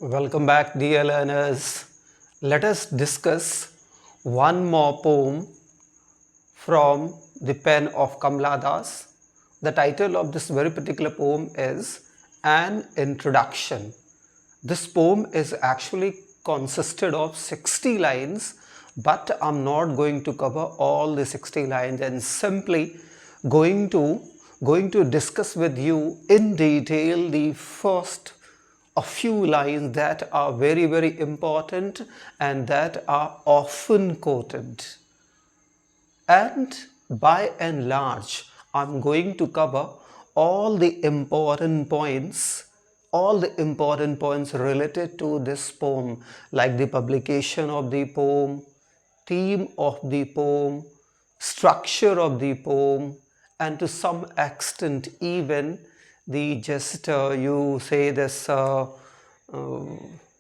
Welcome back, dear learners. Let us discuss one more poem from the pen of Kamla Das. The title of this very particular poem is An Introduction. This poem is actually consisted of 60 lines, but I'm not going to cover all the 60 lines and simply going to discuss with you in detail the first a few lines that are very important and that are often quoted. And by and large, I'm going to cover all the important points related to this poem, like the publication of the poem, theme of the poem, structure of the poem, and to some extent even the just you say this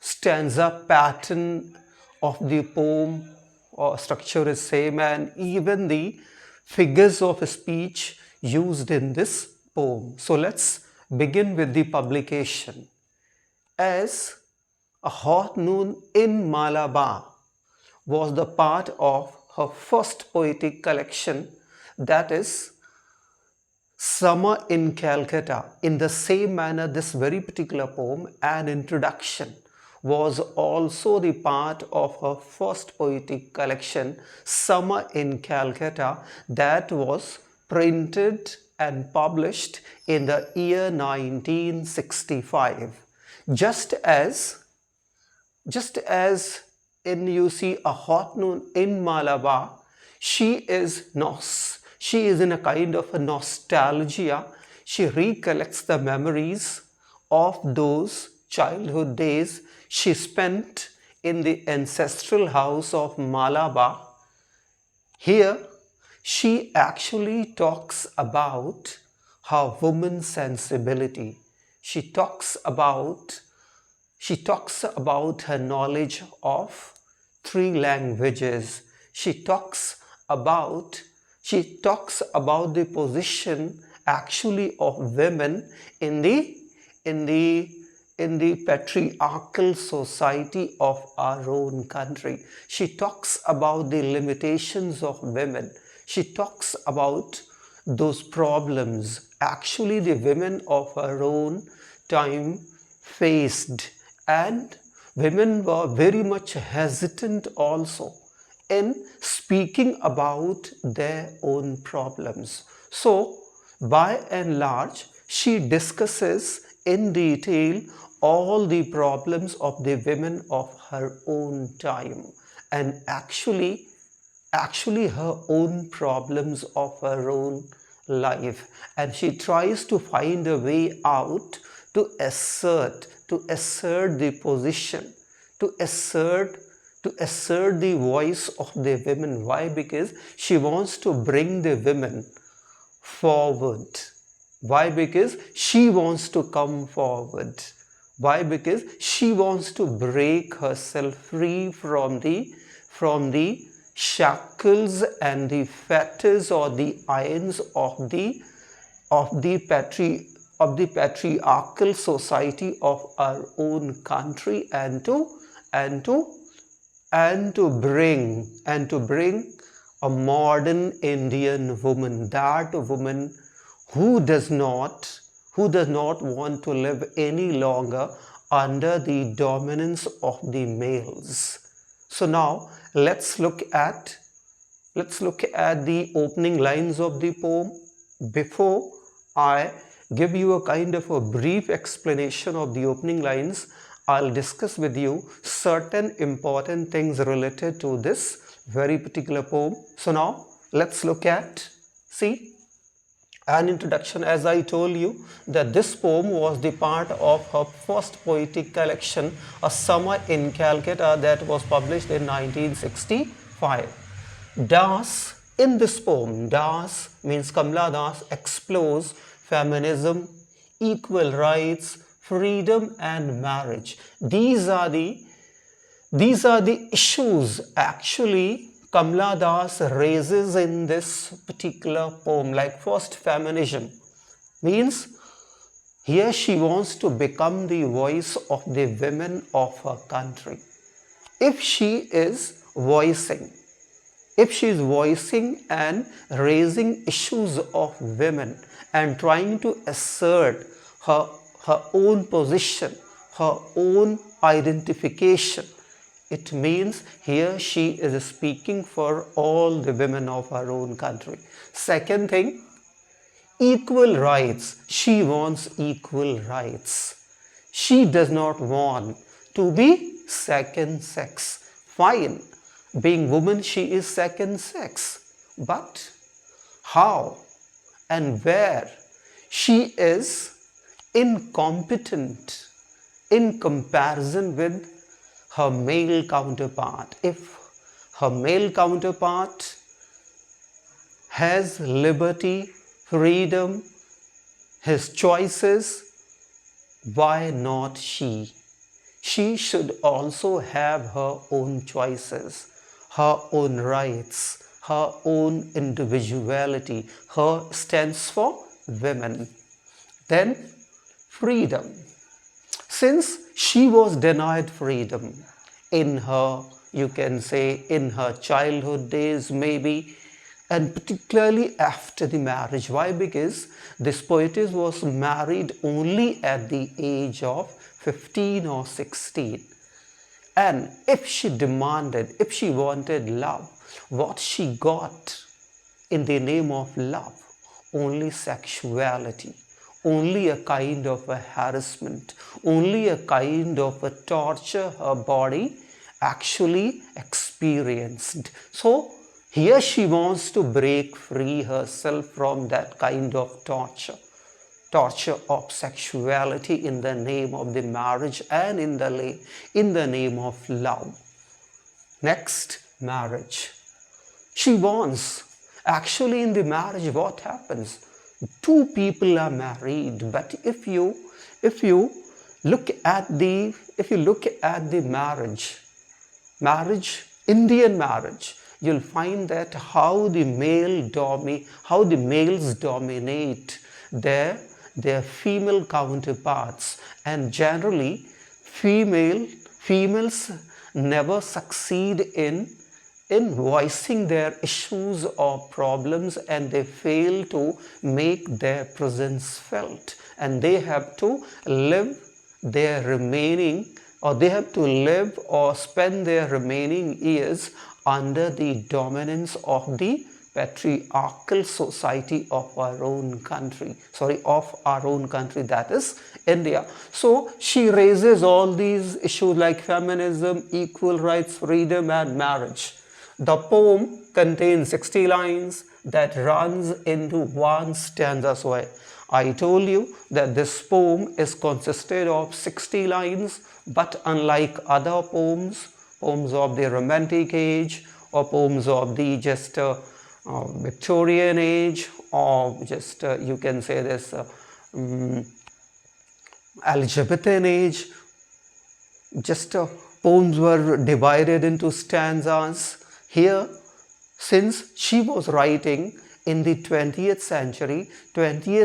stanza pattern of the poem or structure is same, and even the figures of speech used in this poem. So let's begin with the publication. As a hot noon in Malabar was the part of her first poetic collection, that is Summer in Calcutta. In the same manner, this very particular poem, An Introduction, was also the part of her first poetic collection, Summer in Calcutta, that was printed and published in the year 1965. Just as in you see a hot noon in Malabar, she is in a kind of a nostalgia. She recollects the memories of those childhood days she spent in the ancestral house of Malabar. Here, she actually talks about her woman's sensibility. She talks about her knowledge of 3 languages. She talks about the position actually of women in the patriarchal society of our own country. She talks about the limitations of women. She talks about those problems actually the women of her own time faced, and women were very much hesitant also in speaking about their own problems. So, by and large, she discusses in detail all the problems of the women of her own time, and actually her own problems of her own life, and she tries to find a way out to assert the position, to assert the voice of the women. Why? Because she wants to bring the women forward. Why? Because she wants to come forward. Why? Because she wants to break herself free from the shackles and the fetters or the irons of the patriarchal society of our own country, and to bring a modern Indian woman, that woman who does not want to live any longer under the dominance of the males. So now let's look at the opening lines of the poem. Before I give you a kind of a brief explanation of the opening lines, I'll discuss with you certain important things related to this very particular poem. So now let's look at, see, An Introduction. As I told you that this poem was the part of her first poetic collection, A Summer in Calcutta, that was published in 1965. Das, in this poem, Das means Kamla Das explores feminism, equal rights, freedom and marriage. These are the issues actually Kamla Das raises in this particular poem. Like, first, feminism means Here she wants to become the voice of the women of her country. If she is voicing, and raising issues of women and trying to assert her, her own position, her own identification, it means here she is speaking for all the women of her own country. Second thing, equal rights. She wants equal rights. She does not want to be second sex. Fine, being woman, she is second sex. But how and where? She is incompetent in comparison with her male counterpart. If her male counterpart has liberty, freedom, his choices, why not she? She should also have her own choices, her own rights, her own individuality. Her stands for women. Then freedom. Since she was denied freedom in her, you can say, in her childhood days maybe, and particularly after the marriage. Why? Because this poetess was married only at the age of 15 or 16. And if she demanded, if she wanted love, what she got in the name of love? Only sexuality, only a kind of a harassment, only a kind of a torture her body actually experienced. So here she wants to break free herself from that kind of torture of sexuality in the name of the marriage and in the name of love. Next, marriage. She wants, actually in the marriage what happens? Two people are married, but if you look at the marriage, Indian marriage, you'll find that how the males dominate their female counterparts, and generally females never succeed in voicing their issues or problems, and they fail to make their presence felt, and they have to live their remaining, or they have to live or spend their remaining years under the dominance of the patriarchal society of our own country, that is India. So she raises all these issues like feminism, equal rights, freedom and marriage. The poem contains 60 lines that runs into one stanza. So I told you that this poem is consisted of 60 lines, but unlike other poems of the Romantic age or poems of the just Victorian age, or just you can say this Elizabethan age, just poems were divided into stanzas. Here, since she was writing in the 20th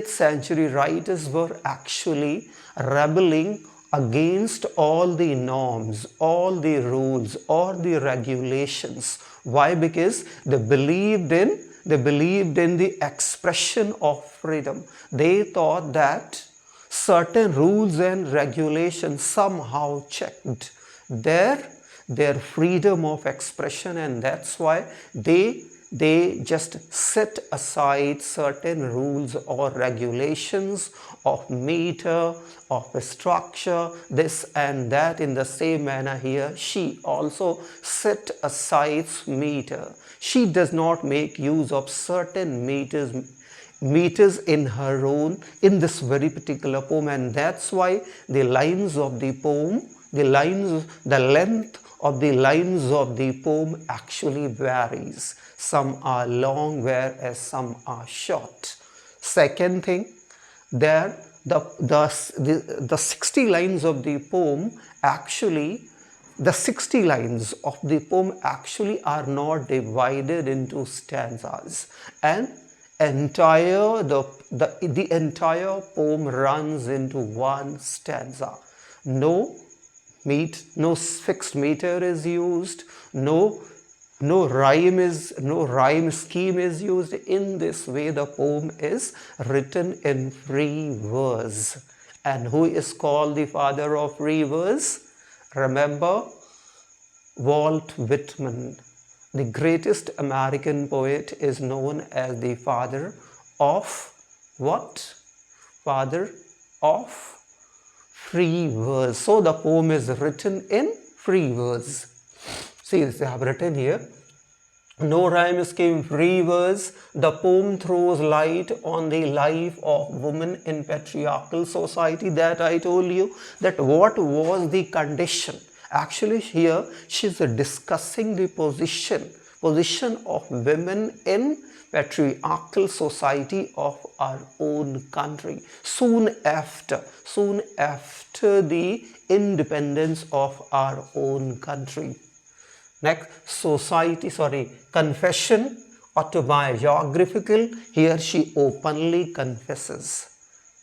century writers were actually rebelling against all the norms, all the rules, or the regulations. Why? Because they believed in the expression of freedom. They thought that certain rules and regulations somehow checked their freedom of expression, and that's why they just set aside certain rules or regulations of meter, of structure, this and that. In the same manner here, she also set aside meter. She does not make use of certain meters in her own, in this very particular poem, and that's why the lines of the poem, the length of the lines of the poem actually varies. Some are long, whereas some are short. Second thing, the 60 lines of the poem actually, are not divided into stanzas, and the entire poem runs into one stanza. No no fixed meter is used, no rhyme scheme is used. In this way, the poem is written in free verse. And who is called the father of free verse? Remember, Walt Whitman, the greatest American poet, is known as the father of what? Father of free verse. So the poem is written in free verse. See, they have written here, no rhyme scheme, free verse. The poem throws light on the life of women in patriarchal society, that I told you, that what was the condition. Actually, here she's discussing the position of women in patriarchal society of our own country soon after the independence of our own country. Next, confession, autobiographical. Here she openly confesses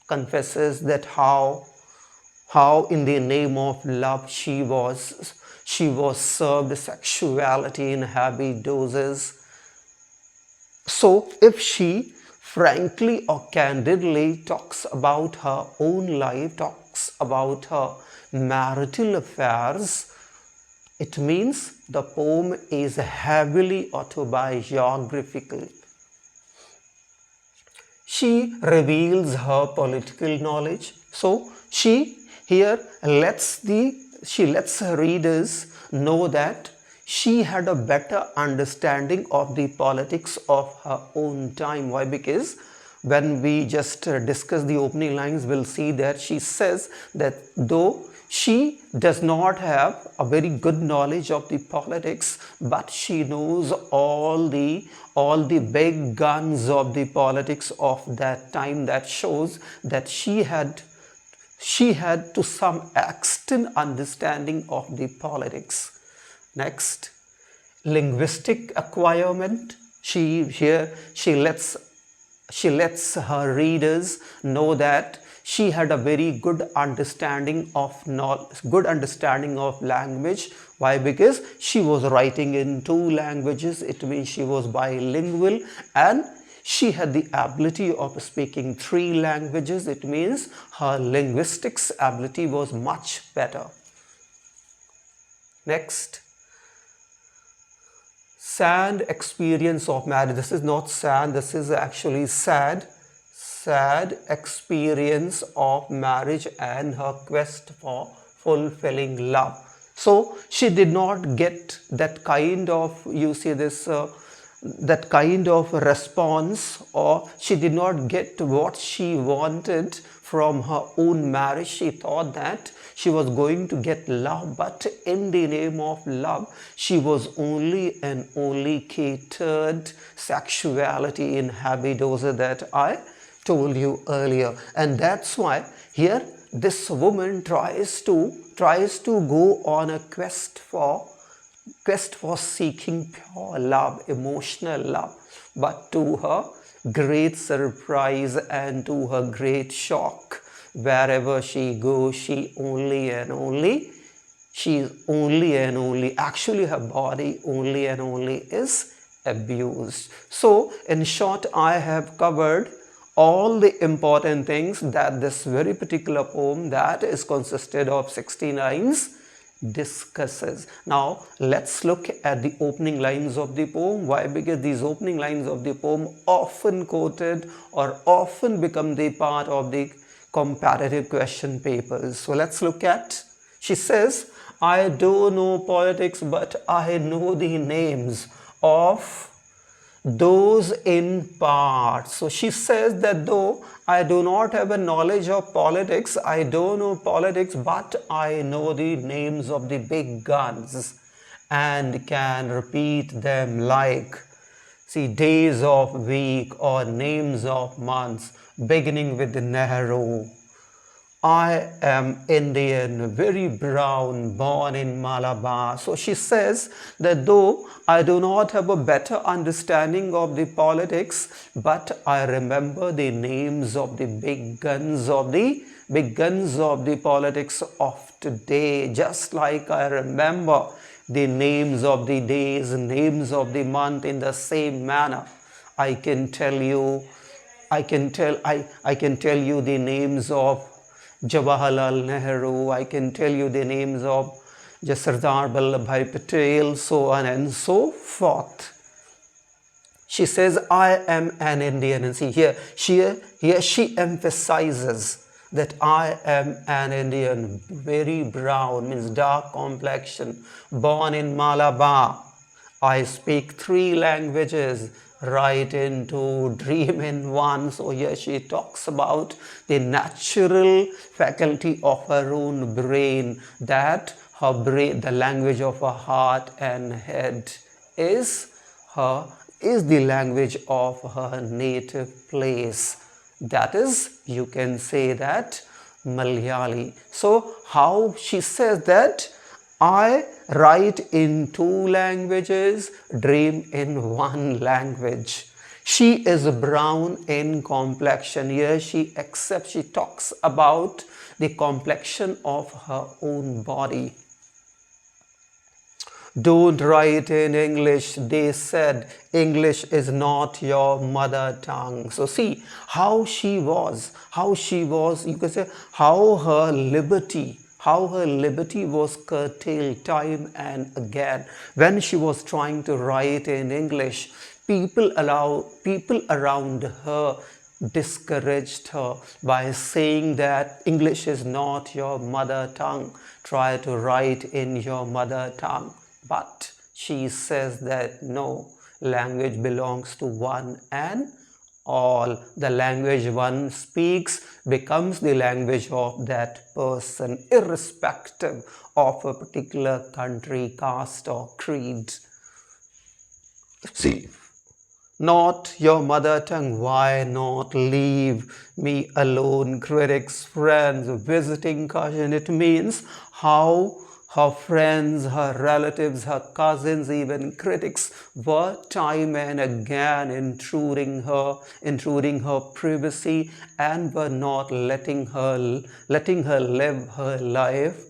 that how in the name of love she was served sexuality in heavy doses. So if she frankly or candidly talks about her own life, talks about her marital affairs, it means the poem is heavily autobiographical. She reveals her political knowledge. So she here lets her readers know that she had a better understanding of the politics of her own time. Why? Because when we just discuss the opening lines, we'll see that she says that though she does not have a very good knowledge of the politics, but she knows all the big guns of the politics of that time. That shows that she had to some extent understanding of the politics. Next, linguistic acquirement. She lets her readers know that she had a very good understanding of language. Why? Because she was writing in 2 languages. It means she was bilingual, and she had the ability of speaking 3 languages. It means her linguistics ability was much better. Next, sad experience of marriage. This is not sad, this is actually sad experience of marriage and her quest for fulfilling love. So she did not get that kind of, that kind of response, or she did not get what she wanted from her own marriage. She thought that she was going to get love, but in the name of love, she was only catered sexuality in heavy doses that I told you earlier. And that's why here this woman tries to go on a quest for seeking pure love, emotional love. But to her great surprise and to her great shock, wherever she goes, she only and only, actually her body only and only is abused. So in short, I have covered all the important things that this very particular poem, that is consisted of 60 lines, discusses. Now let's look at the opening lines of the poem. Why? Because these opening lines of the poem often quoted or often become the part of the comparative question papers. So let's look at, she says, I don't know politics, but I know the names of those in part. So she says that though I do not have a knowledge of politics, I don't know politics, but I know the names of the big guns and can repeat them, like, see, days of week or names of months beginning with Nehru, I am Indian, very brown, born in Malabar. So she says that though I do not have a better understanding of the politics, but I remember the names of the big guns of the politics of today, just like I remember the names of the days, names of the month in the same manner. I can tell you the names of Jawaharlal Nehru. I can tell you the names of Sardar Vallabhbhai Patel, so on and so forth. She says, I am an Indian. And see here she emphasizes that I am an Indian, very brown, means dark complexion, born in Malabar. I speak 3 languages, write in 2, dream in 1. So here she talks about the natural faculty of her own brain, that her brain, the language of her heart and head, is the language of her native place. That is, you can say that Malayali. So how she says that I write in 2 languages, dream in 1 language. She is brown in complexion. Here she talks about the complexion of her own body. Don't write in English. They said English is not your mother tongue. So see how she was, you can say how her liberty was curtailed time and again. When she was trying to write in English, people around her discouraged her by saying that English is not your mother tongue. Try to write in your mother tongue. But she says that no, language belongs to one and all. The language one speaks becomes the language of that person, irrespective of a particular country, caste or creed. See, not your mother tongue, why not leave me alone? Critics, friends, visiting cousin. It means how her friends, her relatives, her cousins, even critics were time and again intruding her privacy, and were not letting her live her life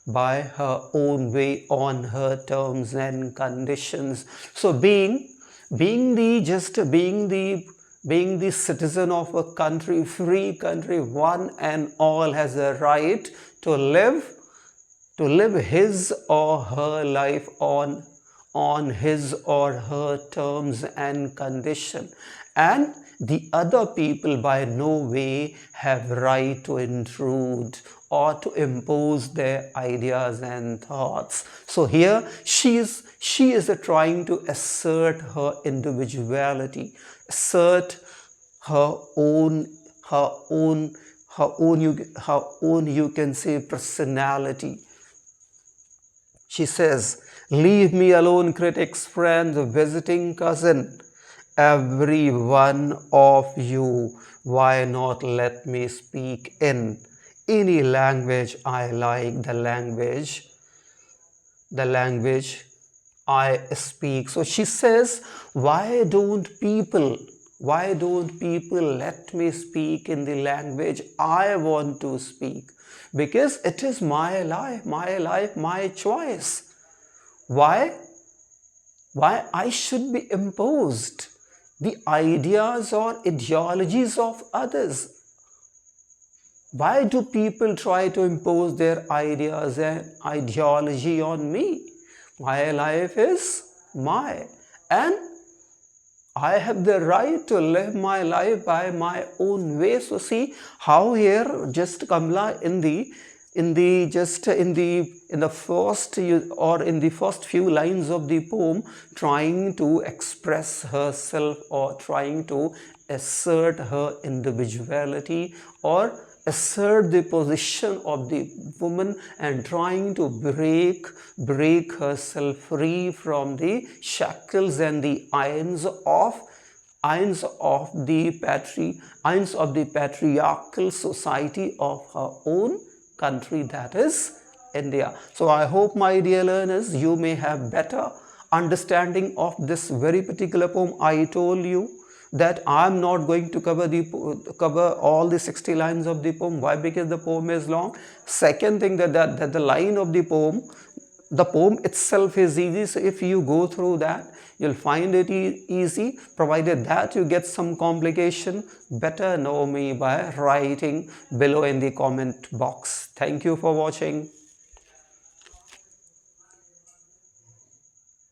by her own way, on her terms and conditions. So being the citizen of a country, free country, one and all has a right to live his or her life on his or her terms and condition, and the other people by no way have right to intrude or to impose their ideas and thoughts. So here she is trying to assert her individuality, assert her own you can say personality. She says, leave me alone, critics, friends, visiting cousin, every one of you. Why not let me speak in any language I like, the language I speak. So she says, why don't people let me speak in the language I want to speak? Because it is my life, my choice. Why I should be imposed the ideas or ideologies of others? Why do people try to impose their ideas and ideology on me? My life is mine, and I have the right to live my life by my own way. So see how here just Kamla in the first few lines of the poem, trying to express herself or trying to assert her individuality or assert the position of the woman, and trying to break herself free from the shackles and the irons of ions of the patriarchal society of her own country, that is India. So I hope, my dear learners, you may have better understanding of this very particular poem. I told you that I am not going to cover all the 60 lines of the poem. Why? Because the poem is long. Second thing, that the line of the poem itself is easy. So if you go through that, you'll find it easy. Provided that you get some complication, better know me by writing below in the comment box. Thank you for watching.